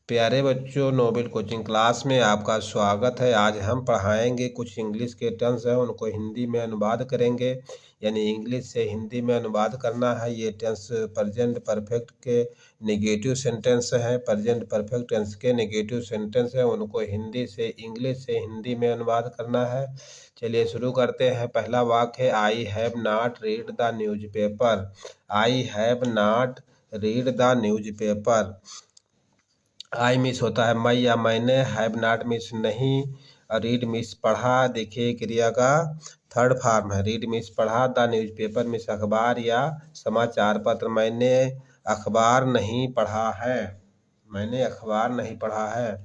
प्यारे बच्चों, Nobel coaching class में आपका स्वागत है। आज हम पढ़ाएंगे कुछ इंग्लिश के टर्म्स हैं, उनको हिंदी में अनुवाद करेंगे। यानी इंग्लिश से हिंदी में अनुवाद करना है। ये टेंस प्रेजेंट परफेक्ट के नेगेटिव सेंटेंस हैं। प्रेजेंट परफेक्ट टेंस के नेगेटिव सेंटेंस हैं, उनको हिंदी से इंग्लिश से हिंदी में अनुवाद करना है। चलिए शुरू करते हैं। पहला वाक्य है, I have not read the newspaper. I have not read the newspaper. I miss होता है मैं या मैंने, हैव नॉट मिस नहीं, रीड मिस पढ़ा। देखिए क्रिया का थर्ड फॉर्म है। रीड मिस पढ़ा, द न्यूज़पेपर मिस अखबार या समाचार पत्र। मैंने अखबार नहीं पढ़ा है। मैंने अखबार नहीं पढ़ा है।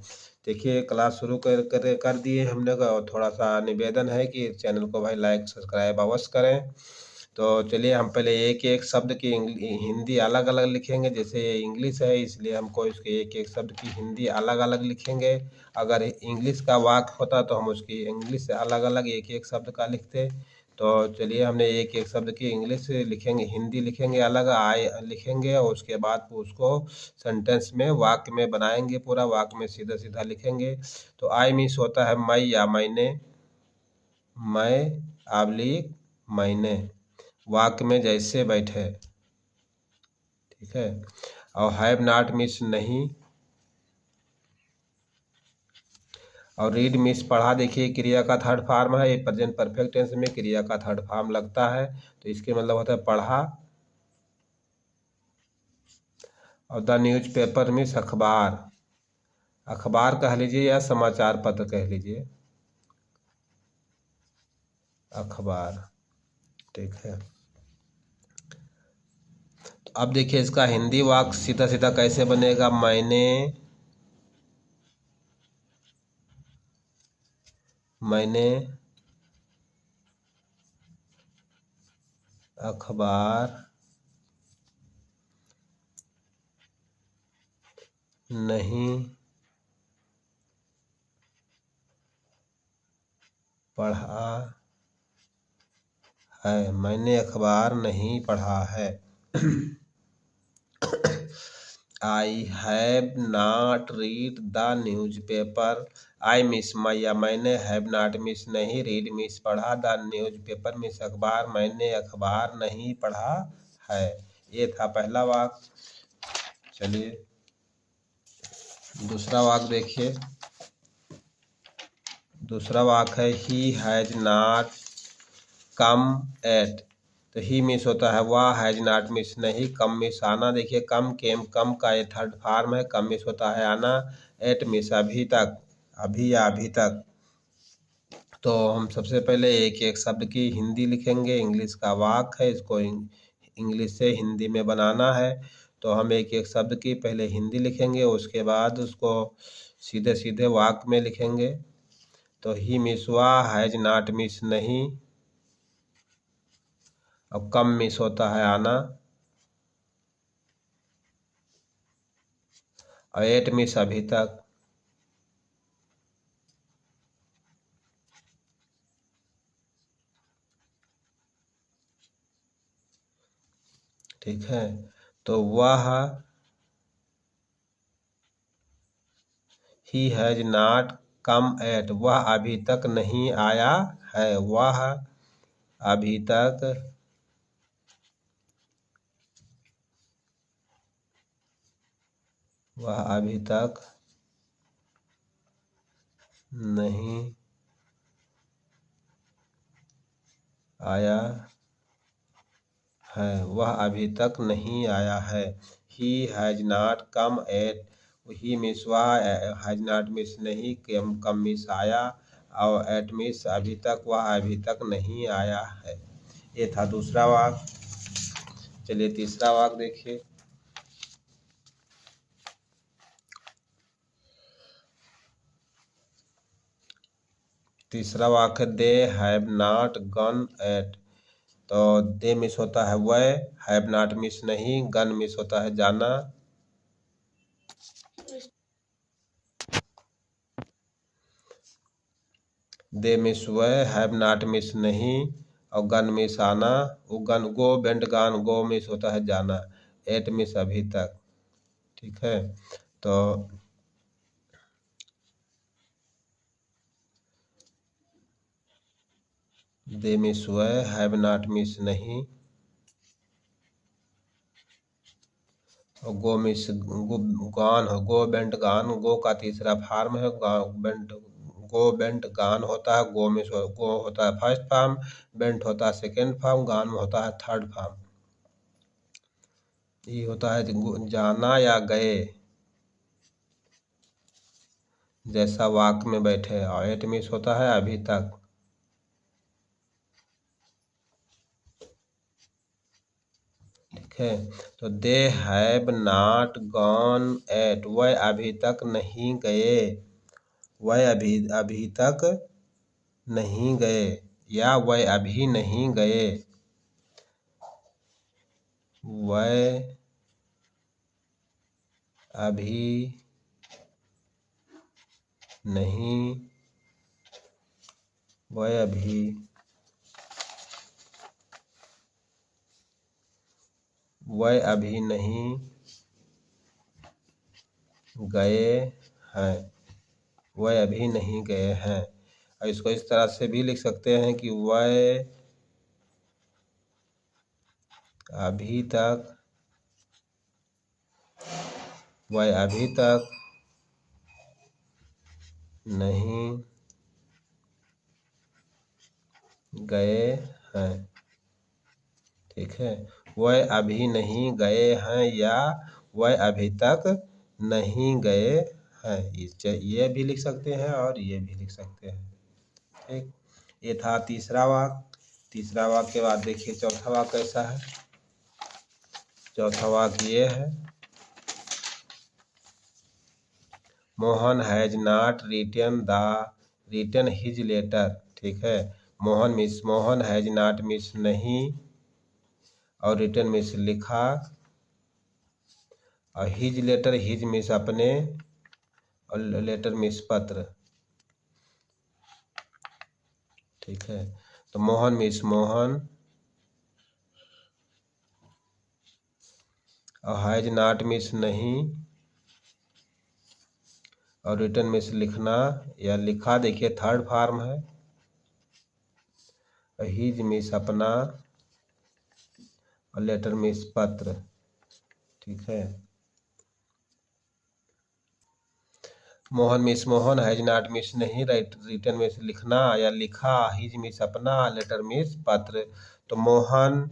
देखिए क्लास शुरू कर दिए हमने और थोड़ा सा निवेदन है कि चैनल को भाई लाइक सब्सक्राइब अवश्य करें। तो चलिए हम पहले एक एक शब्द की हिंदी अलग अलग लिखेंगे। जैसे ये इंग्लिश है इसलिए हमको इसके एक एक शब्द की हिंदी अलग अलग लिखेंगे। अगर इंग्लिश का वाक्य होता तो हम उसकी इंग्लिश से अलग अलग एक एक शब्द का लिखते। तो चलिए हमने एक एक शब्द की इंग्लिश लिखेंगे, हिंदी लिखेंगे अलग, आय लिखेंगे और उसके बाद उसको सेंटेंस में वाक्य में बनाएंगे। पूरा वाक्य में सीधा सीधा लिखेंगे। तो आई मिस होता है मैं या मैंने, मैं आबलीग मैंने, वाक्य में जैसे बैठे। ठीक है। और हैव नॉट मिस नहीं, और रीड मिस पढ़ा। देखिए क्रिया का थर्ड फॉर्म है। ये प्रेजेंट परफेक्ट टेंस में क्रिया का थर्ड फॉर्म लगता है, तो इसके मतलब होता है पढ़ा। और द न्यूज़पेपर मिस अखबार, अखबार कह लीजिए या समाचार पत्र कह लीजिए, अखबार। ठीक है। तो अब देखिए इसका हिंदी वाक्य सीधा सीधा कैसे बनेगा। मैंने अखबार नहीं पढ़ा है। मैंने अखबार नहीं पढ़ा है। I have not read the newspaper. I miss मैं या मैंने, हैव नॉट मिस नहीं, रीड मिस पढ़ा, द न्यूज़पेपर मिस अखबार, मैंने अखबार नहीं पढ़ा है। ये था पहला वाक्य। चलिए दूसरा वाक्य देखिए। दूसरा वाक्य है, he has not come at. तो ही मिस होता है वह, हैज नॉट मिस नहीं, कम मिस आना। देखिए कम केम, कम का ये थर्ड फॉर्म है। कम मिस होता है आना, एट मिस अभी तक, अभी या अभी तक। तो हम सबसे पहले एक एक शब्द की हिंदी लिखेंगे। इंग्लिश का वाक्य है, इसको इंग्लिश से हिंदी में बनाना है। तो हम एक एक शब्द की पहले हिंदी लिखेंगे, उसके बाद उसको सीधे सीधे वाक्य में लिखेंगे। तो ही मिस हुआ, हैज नॉट मिस नहीं, अब कम मिस होता है आना, और एट मिस अभी तक। ठीक है। तो वह, he has not come at, वह अभी तक नहीं आया है। वह अभी तक वह अभी तक नहीं आया है। वह अभी तक नहीं आया है। He has not come at, he means हुआ, हैज नॉट मिस नहीं, कम मिस आया, और एट मिस अभी तक, वह अभी तक नहीं आया है। ये था दूसरा वाक्य। चलिए तीसरा वाक्य देखिए। तीसरा वाक्य, they have not gone at. तो दे मिस होता है वह, हैव नॉट मिस नहीं, गन मिस होता है जाना। दे मिस वह, हैव नॉट मिस नहीं, और गन मिस आना। वो gone, go went gone, go means होता है जाना, एट मिस अभी तक। ठीक है। तो दे मिस वह, हैव नॉट मिस नहीं, और गो मिस गान हो, गो बेंट गान, गो का तीसरा फॉर्म है, गो बेंट गान होता है, गो मिस गो होता है फर्स्ट फॉर्म, बेंट होता है सेकेंड फॉर्म, गान होता है थर्ड फॉर्म। ये होता है जाना या गए, जैसा वाक में बैठे, और एट मिस होता है अभी तक। ठीक है, तो दे हैव नॉट गॉन एट, वह अभी तक नहीं गए, वह अभी तक नहीं गए, या वह अभी नहीं गए, वह अभी नहीं, वह अभी वह अभी नहीं गए हैं, वह अभी नहीं गए हैं। और इसको इस तरह से भी लिख सकते हैं कि वह अभी तक, वह अभी तक नहीं गए हैं। ठीक है, वह अभी नहीं गए हैं या वह अभी तक नहीं गए हैं, ये भी लिख सकते हैं और ये भी लिख सकते हैं। ठीक, ये था तीसरा वाक्य। तीसरा वाक्य के बाद देखिए चौथा वाक्य कैसा है। चौथा वाक्य ये है, Mohan has not written his letter. ठीक है, मोहन हैज नॉट मिस नहीं, और रिटन मिस लिखा, और हिज लेटर, हिज मिस अपने, और लेटर मिस पत्र। ठीक है, तो मोहन मिस मोहन, और हैज नॉट मिस नहीं, और रिटन मिस लिखना या लिखा, देखिए थर्ड फॉर्म है, और हिज मिस अपना, और लेटर मिस पत्र। ठीक है, Mohan means Mohan, has not means नहीं, रिटन मिस लिखना या लिखा, हिज मिस अपना, लेटर मिस पत्र। तो मोहन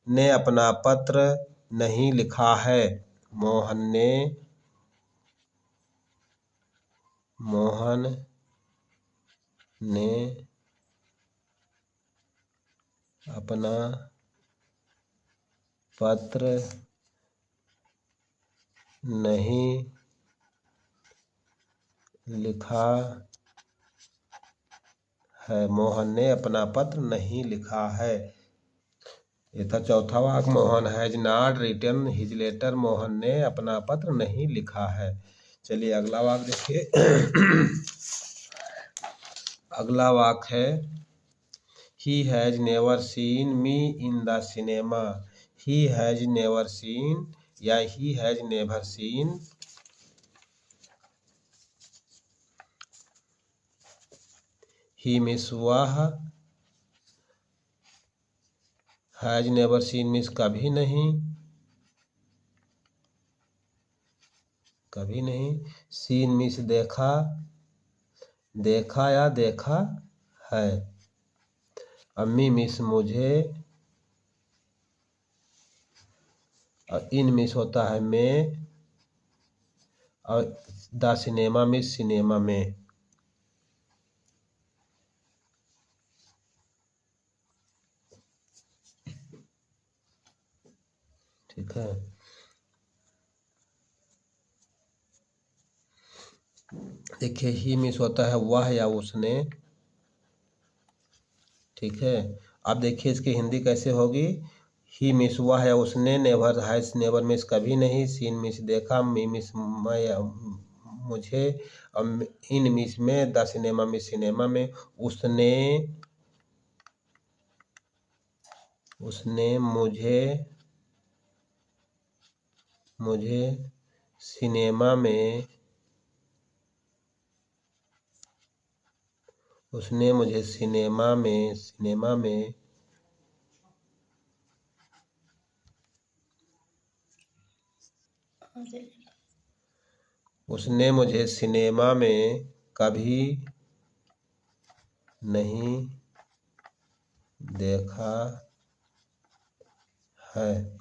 ने अपना पत्र नहीं लिखा है, मोहन ने अपना पत्र नहीं लिखा है, मोहन ने अपना पत्र नहीं लिखा है। ये था चौथा वाक्य, Mohan has not written his letter, Mohan ने अपना पत्र नहीं लिखा है। चलिए अगला वाक्य देखिए। अगला वाक्य है, he has never seen me in the cinema. He has never seen या he has never seen, he means वह, हैज नेवर सीन मिस कभी नहीं, कभी नहीं, सीन मिस देखा, देखा या देखा है, अम्मी मिस मुझे, और इन मिस होता है में, और द सिनेमा मिस सिनेमा में। ठीक है, देखिए ही मिस होता है वह या उसने। ठीक है, अब देखिए इसकी हिंदी कैसे होगी। ही मिस वह या उसने, नेवर हैज नेवर मिस कभी नहीं, सीन मिस देखा, मी मिस मैं मुझे, इन मिस में, द सिनेमा मिस सिनेमा में। उसने मुझे सिनेमा में उसने मुझे सिनेमा में उसने मुझे सिनेमा में कभी नहीं देखा है।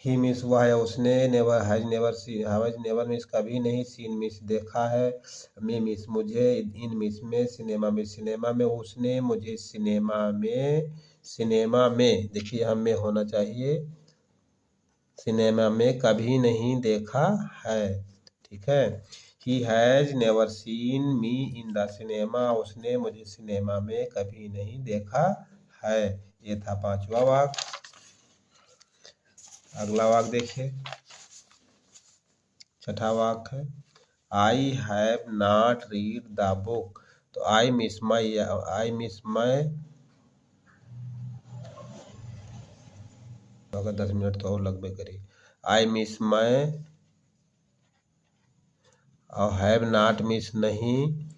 ही मीन्स वह है, उसने, never has never see, has never means कभी नहीं, सीन मीन्स देखा है, मी मीन्स मुझे, इन मीन्स में, सिनेमा में उसने मुझे सिनेमा में देखिए हम में होना चाहिए, सिनेमा में कभी नहीं देखा है। ठीक है। He has never seen me in the cinema, उसने मुझे सिनेमा में कभी नहीं देखा है। ये था 5वां वाक्य। अगला वाक्य देखिए, 6ठा वाक्य है, I have not read the book. तो आई मिस माई अगर 10 मिनट तो और लगभग करिए। आई मिस माई और हैव नॉट मिस नहीं,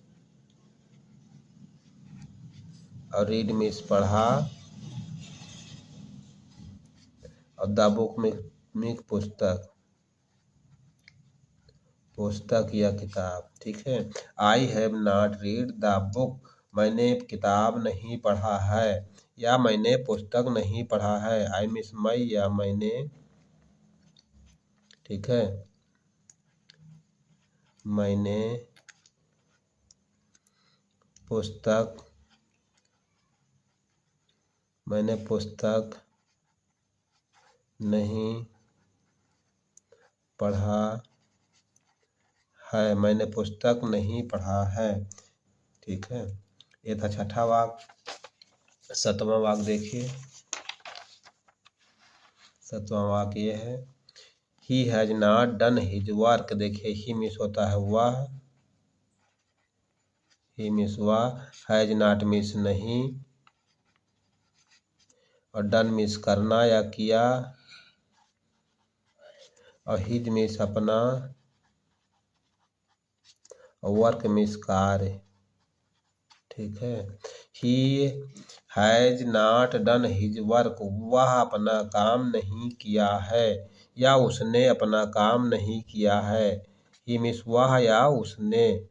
और रीड मिस पढ़ा, और द बुक में पुस्तक या किताब। ठीक है। I have not read the book, मैंने किताब नहीं पढ़ा है, या मैंने पुस्तक नहीं पढ़ा है। आई मिस माई या मैंने, ठीक है, मैंने पुस्तक नहीं पढ़ा है, मैंने पुस्तक नहीं पढ़ा है। ठीक है। ये था 6ठा वाक्य। 7वां वाक्य देखिए, 7वां वाक्य ये है, he has not done his work. देखिए ही मिस होता है वह, ही मिस वह, हैज नॉट मिस नहीं, और डन मिस करना या किया, और हिज मिस अपना, और वर्क मिस कार्य। ठीक है। He has not done his work, वह अपना काम नहीं किया है, या उसने अपना काम नहीं किया है। ही मिस वह या उसने।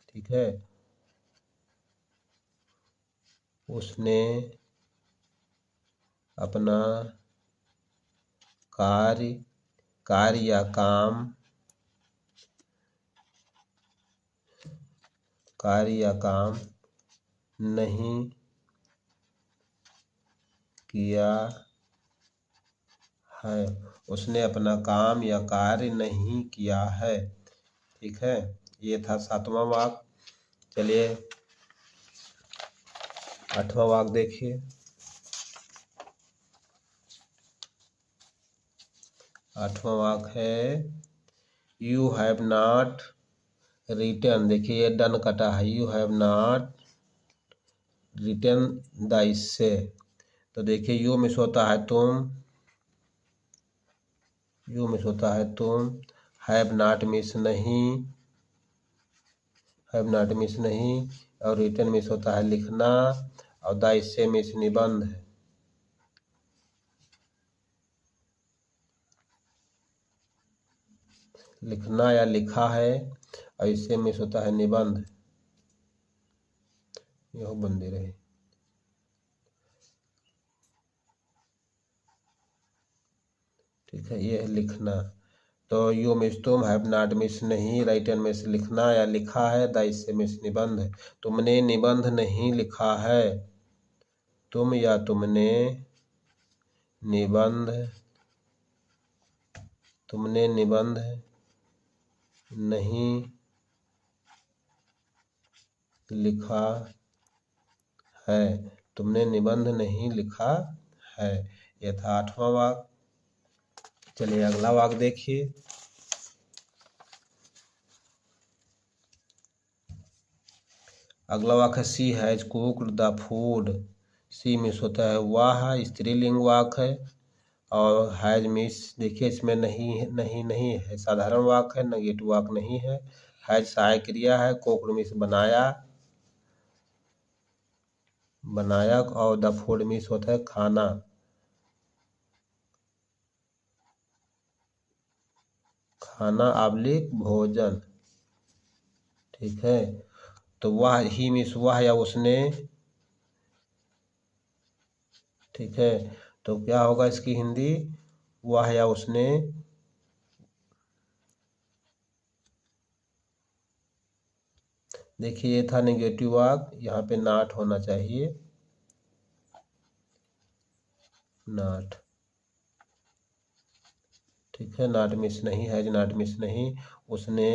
ठीक है। उसने अपना कार्य या काम नहीं किया है। उसने अपना काम या कार्य नहीं किया है। ठीक है। ये था 7वां वाक्य। चलिए 8वां वाक्य देखिए। 8वां वाक्य है, यू हैव नॉट रिटन। देखिए ये डन कटा है, you have not written the इससे। तो देखिए यू मिस होता है तुम, यू मिस होता है तुम, हैव नॉट मिस नहीं, हैव नॉट मिस नहीं, और रिटन मिस होता है लिखना, और द इससे मिस निबंध है। लिखना या लिखा है, और इससे मिस होता है निबंध। यह बंदी रहे। ठीक है। ये है लिखना। तो यू मिस तुम, हैव नॉट मिस नहीं, राइटन मिस लिखना या लिखा है, द इससे मिस निबंध है। तुमने निबंध नहीं लिखा है, तुम या तुमने निबंध नहीं लिखा है, तुमने निबंध नहीं लिखा है। यह था 8वां वाक्य। चलिए अगला वाक्य देखिए। अगला वाक्य है, she has cooked the food. She means होता है वह, स्त्रीलिंग वाक्य है, और हैज मिस देखिए इसमें नहीं है, साधारण वाक्य है, नेगेटिव वाक्य नहीं है। हैज सहायक क्रिया है, कुक्ड मिस बनाया, बनाया, और द फूड मीन्स होता है खाना। खाना आबलिक भोजन, ठीक है। तो वह ही मीन्स वह या उसने, ठीक है। तो क्या होगा इसकी हिंदी, वह या उसने। देखिए ये था नेगेटिव वाक्य, यहाँ पे नॉट होना चाहिए, नॉट, ठीक है। नॉट मिस नहीं, हैज नॉट मिस नहीं। उसने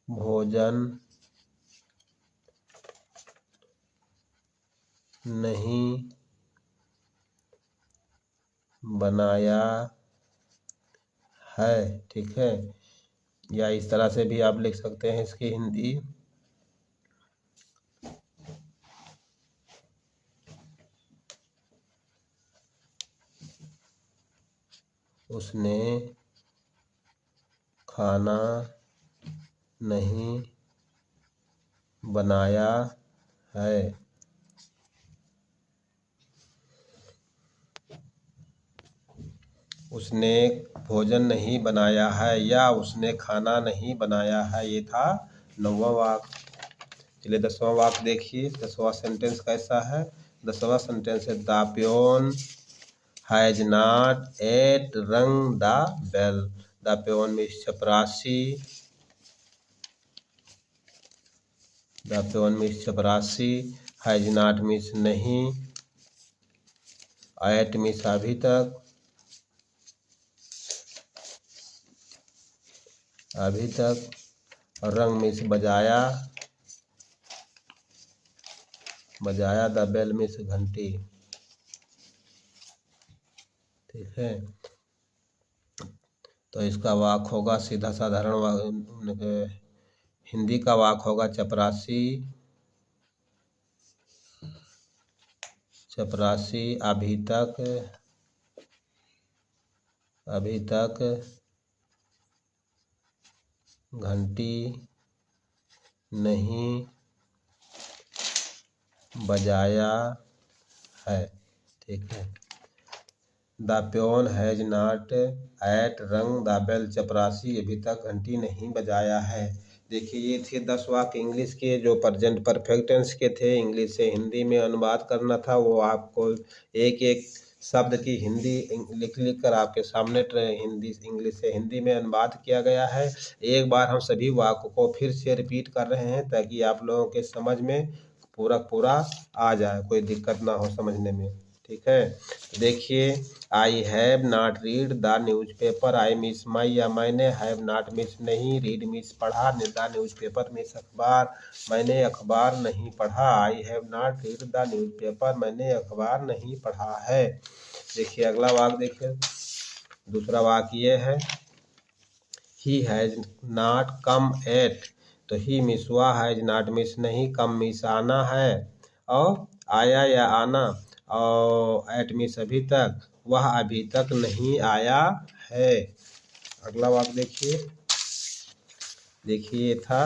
भोजन नहीं बनाया है, ठीक है। या इस तरह से भी आप लिख सकते हैं इसकी हिंदी, उसने खाना नहीं बनाया है। उसने भोजन नहीं बनाया है या उसने खाना नहीं बनाया है। ये था 9वां वाक्य। चलिए 10वां वाक्य देखिए। 10वां सेंटेंस कैसा है। 10वां सेंटेंस है the peon has not yet rung the bell. The peon means चपरासी, द पियोन मीन्स चपरासी, हैज नॉट मीन्स नहीं, एट मीन्स अभी तक, अभी तक, रंग मीन्स बजाया, बजाया, द बेल मीन्स घंटी, ठीक है। तो इसका वाक होगा सीधा साधारण हिंदी का वाक होगा चपरासी, चपरासी अभी तक, अभी तक घंटी नहीं बजाया है, ठीक है। The peon has not yet rung the bell. चपरासी अभी तक घंटी नहीं बजाया है। देखिए ये थे 10 वाक्य इंग्लिश के जो प्रेजेंट परफेक्ट टेंस के थे। इंग्लिश से हिंदी में अनुवाद करना था, वो आपको एक एक शब्द की हिंदी लिख लिख कर आपके सामने हिंदी इंग्लिश से हिंदी में अनुवाद किया गया है। एक बार हम सभी वाक्यों को फिर से रिपीट कर रहे हैं ताकि आप लोगों के समझ में पूरा पूरा आ जाए, कोई दिक्कत ना हो समझने में, ठीक है। देखिए I have not read the news paper. I miss my या मैंने, हैव नॉट मिस नहीं, रीड मिस पढ़ा, द न्यूज पेपर मिस अखबार, मैंने अखबार नहीं पढ़ा। I have not read the news paper, मैंने अखबार नहीं पढ़ा है। देखिए अगला वाक्य देखिए, दूसरा वाक्य ये है he has not come at. तो ही मिस हुआ, हैज नॉट मिस नहीं, कम मिस आना है, और आया या आना, और एट मिस अभी तक, वह अभी तक नहीं आया है। अगला वाक्य देखिए, देखिए था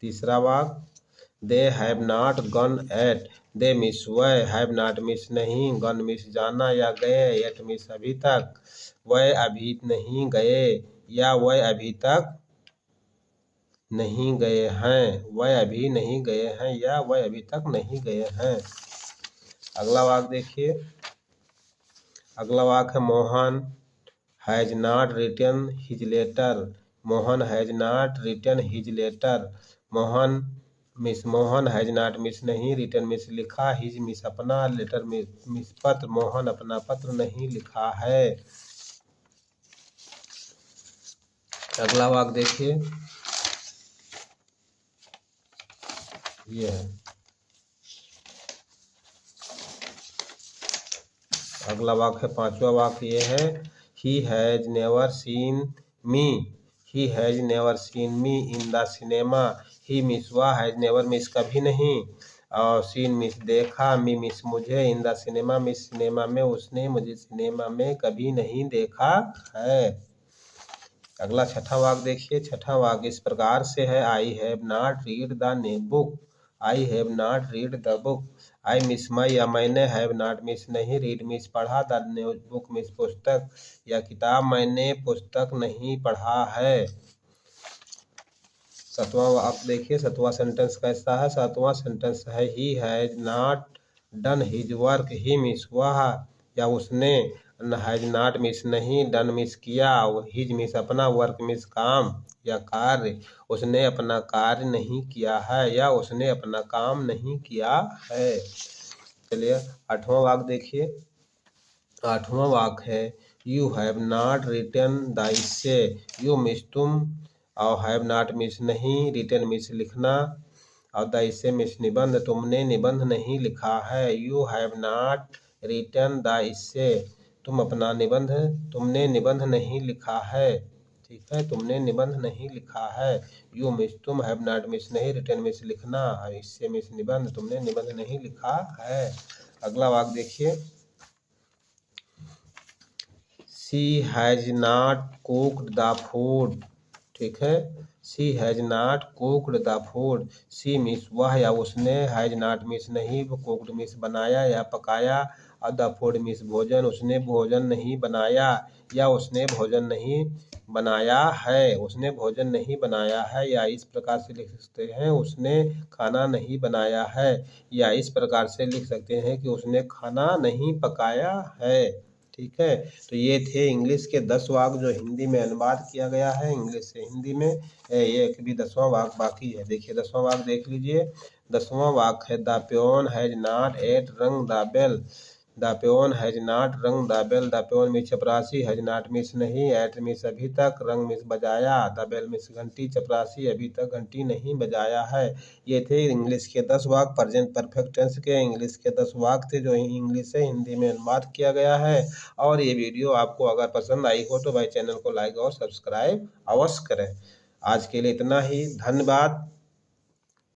तीसरा वाक्य they have not gone at. They means वह, हैव नॉट मिस नहीं, गन मिस जाना या गए, एट मिस अभी तक, वह अभी नहीं गए या वह अभी तक नहीं गए हैं, वह अभी नहीं गए हैं या वह अभी तक नहीं गए हैं। अगला वाक्य देखिए, अगला वाक्य है Mohan has not written his letter. Mohan has not written his letter. Mohan means Mohan, has not means नहीं, रिटन मिस लिखा, हिज मिस अपना, लेटर मिस पत्र। मोहन अपना पत्र नहीं लिखा है। अगला वाक्य देखिए, ये है अगला वाक्य है, पांचवा वाक्य ये है he has never seen me. He has never seen me in the cinema. He means हुआ, हैज नेवर मिस कभी नहीं, और सीन मिस देखा, मी मिस मुझे, इन द सिनेमा मिस सिनेमा में उसने मुझे सिनेमा में कभी नहीं देखा है। अगला छठा वाक्य देखिए। छठा वाक्य इस प्रकार से है I have not read the book I have not read the book. I miss my या मैंने हैव नॉट मिस नहीं, रीड मिस पढ़ा, द बुक मिस पुस्तक या किताब मैंने पुस्तक नहीं पढ़ा है। सातवां आप देखिए सातवां सेंटेंस कैसा है। सातवां सेंटेंस है he has not done his work, he means वह या उसने, हैज नॉट मिस नहीं, डन मिस किया, हिज मिस अपना, वर्क मिस काम या कार्य, उसने अपना कार्य नहीं किया है या उसने अपना काम नहीं किया है। चलिए आठवां वाक्य देखिए। आठवां वाक्य है you have not written the इसे, यू मिस तुम, और हैव नॉट मिस नहीं, रिटन मिस लिखना, और द इसे मिस निबंध, तुमने निबंध नहीं लिखा है। You have not written the इसे, तुम अपना निबंध, तुमने निबंध नहीं लिखा है। ठीक है, तुमने निबंध नहीं लिखा है। यू मिस तुम, हैव नॉट मिस नहीं, रिटन मिस लिखना, इससे मिस निबंध, तुमने निबंध नहीं लिखा है। अगला वाक्य देखिए। She has not cooked the food. ठीक है, she has not cooked the food, she miss वह या उसने, हैज नॉट मिस नहीं, कुक्ड मिस बनाया या पकाया, और द फूड मिस भोजन, उसने भोजन नहीं बनाया या उसने भोजन नहीं बनाया है, उसने भोजन नहीं बनाया है। या इस प्रकार से लिख सकते हैं उसने खाना नहीं बनाया है, या इस प्रकार से लिख सकते हैं कि उसने खाना नहीं पकाया है। ठीक है, तो ये थे इंग्लिश के 10 वाक्य जो हिंदी में अनुवाद किया गया है इंग्लिश से हिंदी में। ये भी 10वां वाक्य बाकी है। देखिए 10वां वाक्य देख लीजिए। 10वां वाक्य है the peon has not yet rung the bell. The peon has not rung the bell, the peon means चपरासी, हैज नॉट मिस नहीं, एट मिस अभी तक, रंग मिस बजाया, द बेल मिस घंटी, चपरासी अभी तक घंटी नहीं बजाया है। ये थे इंग्लिश के 10 वाक्य, प्रेजेंट परफेक्ट टेंस के इंग्लिश के 10 वाक्य थे जो इंग्लिश से हिंदी में अनुवाद किया गया है। और ये वीडियो आपको अगर पसंद आई हो तो भाई चैनल को लाइक और सब्सक्राइब अवश्य करें। आज के लिए इतना ही, धन्यवाद।